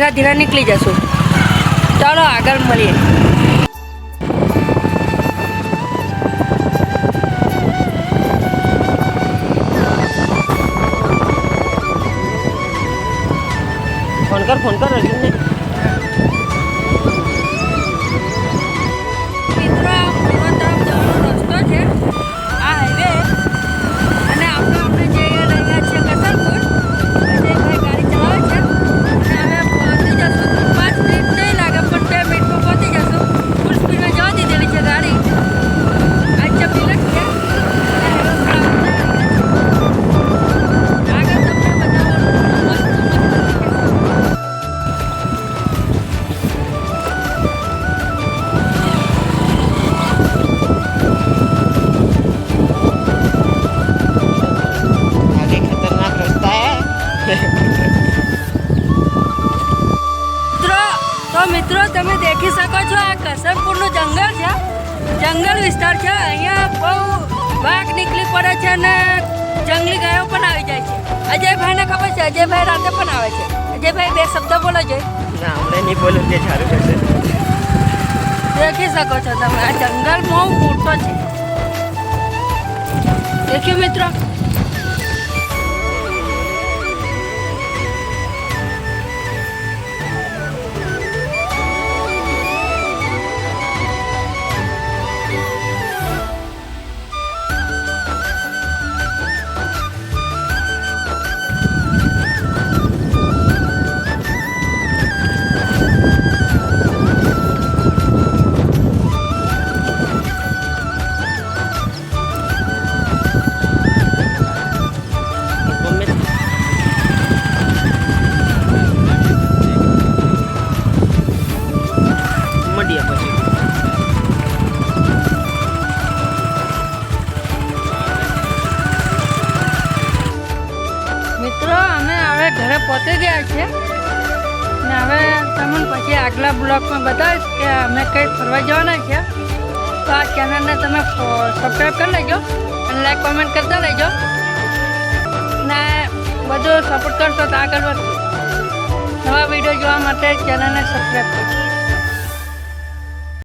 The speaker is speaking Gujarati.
ધીરે ધીરે નીકળી જશું. ચાલો આગળ મળીએ. ફોન કર અર્જુનને. મિત્રો પૂર્વ તરફ જવાનો રસ્તો છે આ હાઈવે, અને આપણે જઈ રહ્યા છીએ કસરપુર. અજયભાઈ ગાડી ચલાવે છે અને અમે પહોંચી જશું. 5 મિનિટ નહીં લાગે પણ 2 મિનિટમાં પહોંચી જશું. ફૂલ સ્પીડમાં જવા દીધેલી છે ગાડી. આજે મિનિટ છે આગળ તમને બતાવવાનું. મિત્રો તમે દેખી શકો છો આ કસરપુરનું જંગલ છે, જંગલ વિસ્તાર છે. અહીંયા બહુ વાઘ નીકળી પડે છે અને જંગલી ગાયો પણ આવી જાય છે. અજયભાઈને ખબર છે, અજયભાઈ રાતે પણ આવે છે. અજયભાઈ 2 શબ્દ બોલો છે. ના હમણાં નહીં બોલું તે સારું કરશે. દેખી શકો છો તમે આ જંગલ બહુ મોટો છે. દેખ્યું મિત્રો. મિત્રો અમે હવે ઘરે પહોંચી ગયા છીએ ને હવે તમને પછી આગલા બ્લોગમાં બતાવીશ કે અમે કંઈ ફરવા જવાના છે. તો આ ચેનલને તમે સબસ્ક્રાઈબ કરી લેજો અને લાઈક કોમેન્ટ કરતા લેજો ને બધું સપોર્ટ કરશો તો આગળ વધશું. નવા વિડીયો જોવા માટે ચેનલને સબસ્ક્રાઈબ કરજો.